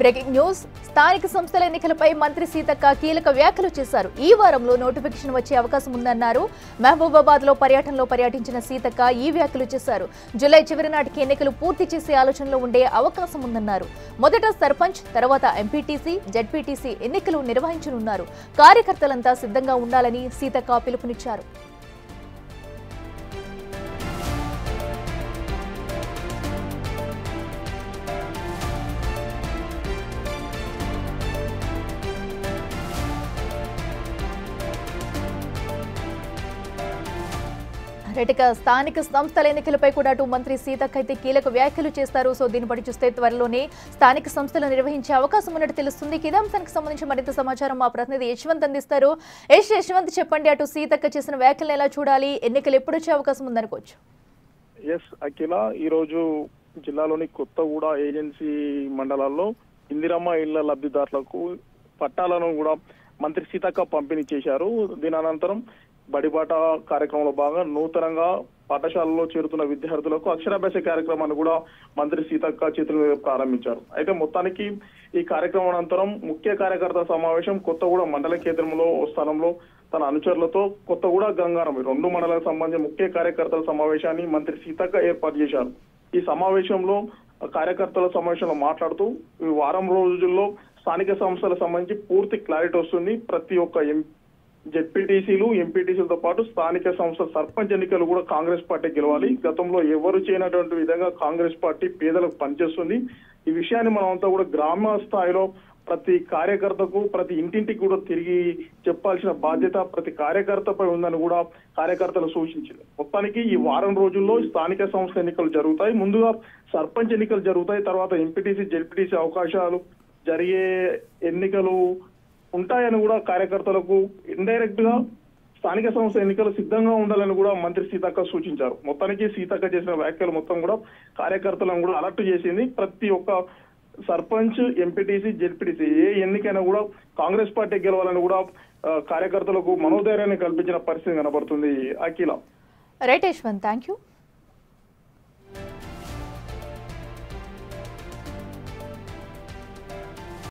Breaking news స్థానిక సంస్థల ఎన్నికలపై మంత్రి సీతక్క కీలక వ్యాఖ్యలు చేశారు. ఈ వారంలో నోటిఫికేషన్ వచ్చే అవకాశం ఉందన్నారు. మహబూబాబాద్ లో పర్యటించిన సీతక్క ఈ వ్యాఖ్యలు చేశారు. జూలై చివరి నాటికి ఎన్నికలు పూర్తి చేసే ఆలోచనలో ఉండే అవకాశం ఉందన్నారు. మొదట సర్పంచ్, తర్వాత ఎంపీటీసీ, జెడ్పీటీసీ ఎన్నికలు నిర్వహించనున్నారు. కార్యకర్తలంతా సిద్ధంగా ఉండాలని సీతక్క పిలుపునిచ్చారు. స్థానిక సంస్థల ఎన్నికలపై కూడా అటు మంత్రి సీతక్క అయితే కీలక వ్యాఖ్యలు చేస్తారు. సో దీన్ని బట్టి చూస్తే త్వరలోనే స్థానిక సంస్థలు నిర్వహించే అవకాశం ఉన్నట్టు తెలుస్తుంది. ఇదే అంశానికి సంబంధించి మరింత సమాచారం మా ప్రతినిధి యశ్వంత్ అందిస్తారు. యశ్వంత్ చెప్పండి, అటు సీతక్క చేసిన వ్యాఖ్యలను ఎలా చూడాలి, ఎన్నికలు ఎప్పుడు వచ్చే అవకాశం ఉందనుకోవచ్చు? అఖిల, ఈ రోజు జిల్లాలోని కొత్తగూడ ఏజెన్సీ మండలాల్లో ఇందిరమ్మ ఇళ్ల లబ్ధిదారులకు పట్టాలను కూడా మంత్రి సీతక్క పంపిణీ చేశారు. దీని అనంతరం బడిబాట కార్యక్రమంలో భాగంగా నూతనంగా పాఠశాలలో చేరుతున్న విద్యార్థులకు అక్షరాభ్యాస కార్యక్రమాన్ని కూడా మంత్రి సీతక్క చేతుల మీద ప్రారంభించారు. అయితే మొత్తానికి ఈ కార్యక్రమం అనంతరం ముఖ్య కార్యకర్త సమావేశం కొత్తగూడ మండల కేంద్రంలో స్థలంలో తన అనుచరులతో కొత్తగూడ గంగారం రెండు మండలాలకు సంబంధించిన ముఖ్య కార్యకర్తల సమావేశాన్ని మంత్రి సీతక్క ఏర్పాటు చేశారు. ఈ సమావేశంలో కార్యకర్తల సమావేశంలో మాట్లాడుతూ ఈ వారం రోజుల్లో స్థానిక సంస్థలకు సంబంధించి పూర్తి క్లారిటీ వస్తుంది. ప్రతి ఒక్క జెడ్పీటీసీలు, ఎంపీటీసీలతో పాటు స్థానిక సంస్థల సర్పంచ్ ఎన్నికలు కూడా కాంగ్రెస్ పార్టీ గెలవాలి. గతంలో ఎవరు చేయనటువంటి విధంగా కాంగ్రెస్ పార్టీ పేదలకు పనిచేస్తుంది. ఈ విషయాన్ని మనం అంతా కూడా గ్రామ స్థాయిలో ప్రతి కార్యకర్తకు, ప్రతి ఇంటింటికి కూడా తిరిగి చెప్పాల్సిన బాధ్యత ప్రతి కార్యకర్తపై ఉందని కూడా కార్యకర్తలు సూచించింది. మొత్తానికి ఈ వారం రోజుల్లో స్థానిక సంస్థల ఎన్నికలు జరుగుతాయి. ముందుగా సర్పంచ్ ఎన్నికలు జరుగుతాయి. తర్వాత ఎంపీటీసీ, జెడ్పీటీసీ అవకాశాలు జరిగే ఎన్నికలు ఉంటాయని కూడా కార్యకర్తలకు ఇండైరెక్ట్ గా స్థానిక సంస్థ ఎన్నికలు సిద్ధంగా ఉండాలని కూడా మంత్రి సీతక్క సూచించారు. మొత్తానికి సీతక్క చేసిన వ్యాఖ్యలు మొత్తం కూడా కార్యకర్తలను కూడా అలర్ట్ చేసింది. ప్రతి ఒక్క సర్పంచ్, ఎంపీటీసీ, జెడ్పీటీసీ ఏ ఎన్నికైనా కూడా కాంగ్రెస్ పార్టీ గెలవాలని కూడా కార్యకర్తలకు మనోధైర్యాన్ని కల్పించిన పరిస్థితి కనబడుతుంది. Akhila. Right Yashwant, thank you.